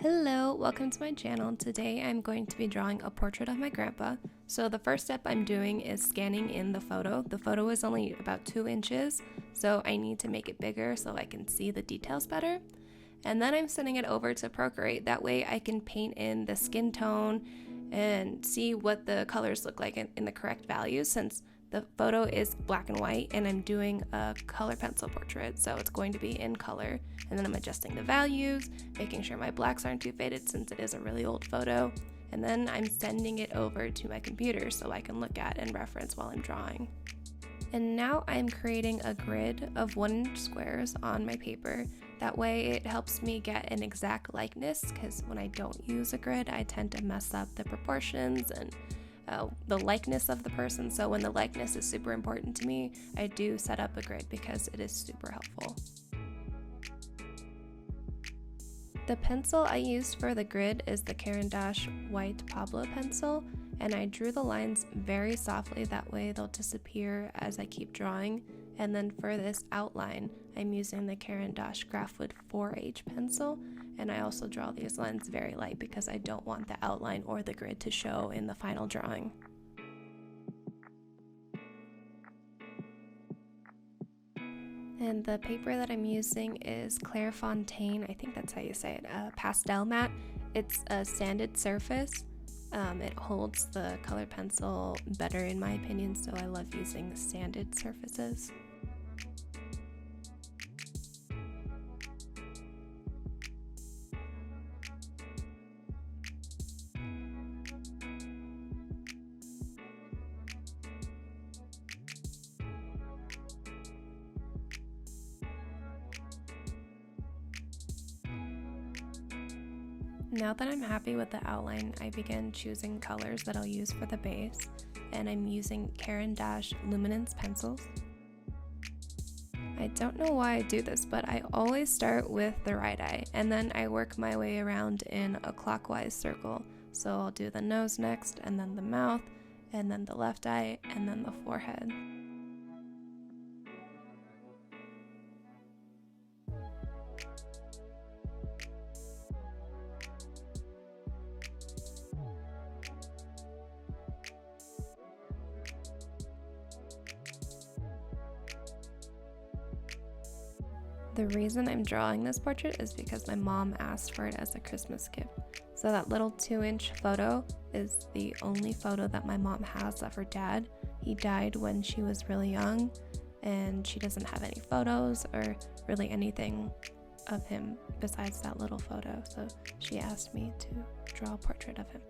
Hello, welcome to my channel. Today I'm going to be drawing a portrait of my grandpa. So the first step I'm doing is scanning in the photo. The photo is only about 2 inches, so I need to make it bigger so I can see the details better. And then I'm sending it over to Procreate. That way I can paint in the skin tone and see what the colors look like in the correct values, since the photo is black and white and I'm doing a color pencil portrait, so it's going to be in color. And then I'm adjusting the values, making sure my blacks aren't too faded since it is a really old photo. And then I'm sending it over to my computer so I can look at and reference while I'm drawing. And now I'm creating a grid of 1-inch squares on my paper. That way it helps me get an exact likeness, because when I don't use a grid, I tend to mess up the proportions and the likeness of the person. So when the likeness is super important to me, I do set up a grid because it is super helpful. The pencil I used for the grid is the Caran d'Ache white Pablo pencil, and I drew the lines very softly, that way they'll disappear as I keep drawing. And then for this outline, I'm using the Caran d'Ache Graphwood 4H pencil, and I also draw these lines very light because I don't want the outline or the grid to show in the final drawing. And the paper that I'm using is Clairefontaine, I think that's how you say it, pastel matte. It's a sanded surface. It holds the colored pencil better in my opinion, so I love using sanded surfaces. Now that I'm happy with the outline, I begin choosing colors that I'll use for the base, and I'm using Caran d'Ache Luminance pencils. I don't know why I do this, but I always start with the right eye, and then I work my way around in a clockwise circle. So I'll do the nose next, and then the mouth, and then the left eye, and then the forehead. The reason I'm drawing this portrait is because my mom asked for it as a Christmas gift. So that little 2-inch photo is the only photo that my mom has of her dad. He died when she was really young, and she doesn't have any photos or really anything of him besides that little photo. So she asked me to draw a portrait of him.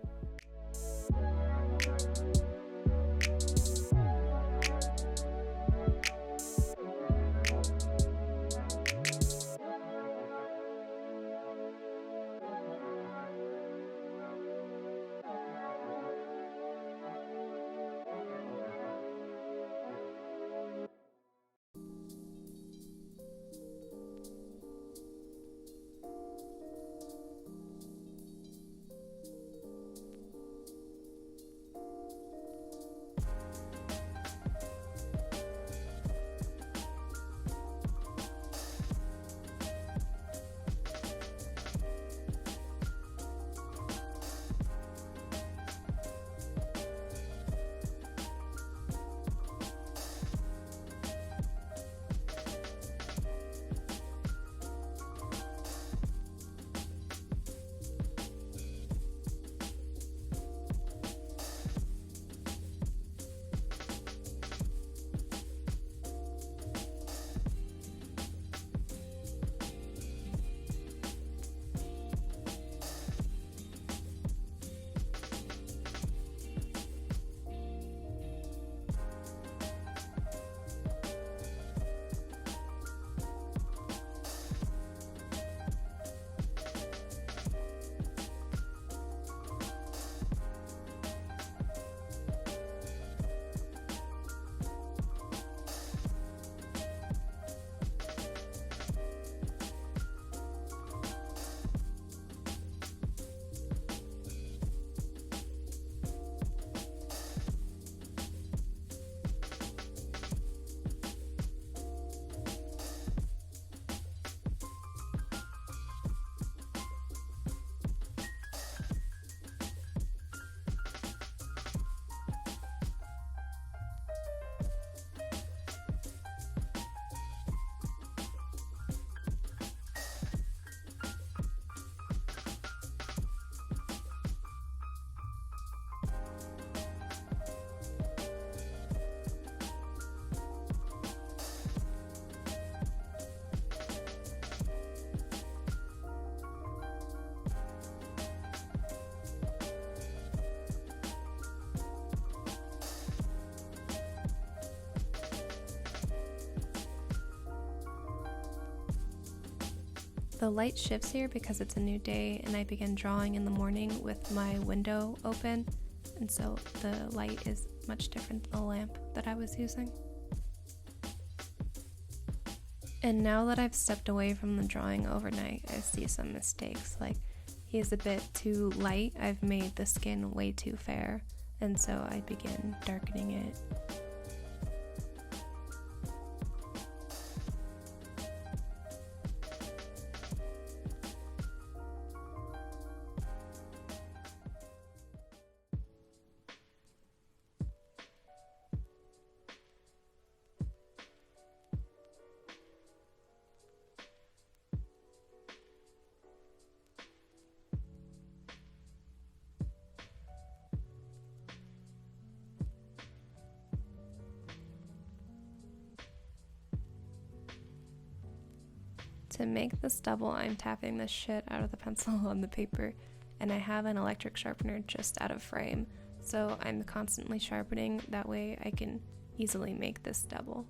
The light shifts here because it's a new day and I begin drawing in the morning with my window open, and so the light is much different than the lamp that I was using. And now that I've stepped away from the drawing overnight, I see some mistakes, like he's a bit too light, I've made the skin way too fair, and so I begin darkening it. To make the stubble, I'm tapping the shit out of the pencil on the paper, and I have an electric sharpener just out of frame, so I'm constantly sharpening, that way I can easily make this stubble.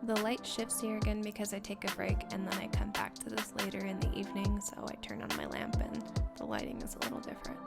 The light shifts here again because I take a break and then I come back to this later in the evening, so I turn on my lamp and the lighting is a little different.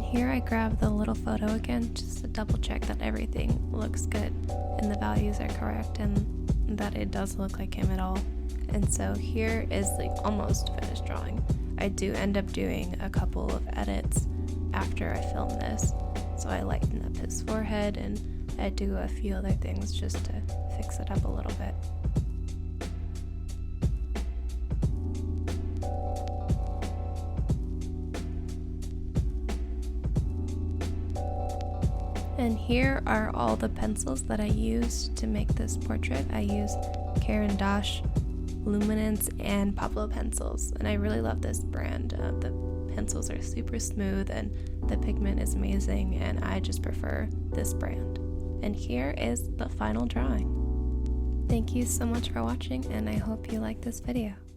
here I grab the little photo again just to double check that everything looks good and the values are correct and that it does look like him at all. And so here is the almost finished drawing. I do end up doing a couple of edits after I film this. So I lighten up his forehead and I do a few other things just to fix it up a little bit. And here are all the pencils that I used to make this portrait. I used Caran d'Ache, Luminance, and Pablo pencils, and I really love this brand. The pencils are super smooth and the pigment is amazing, and I just prefer this brand. And here is the final drawing. Thank you so much for watching, and I hope you like this video.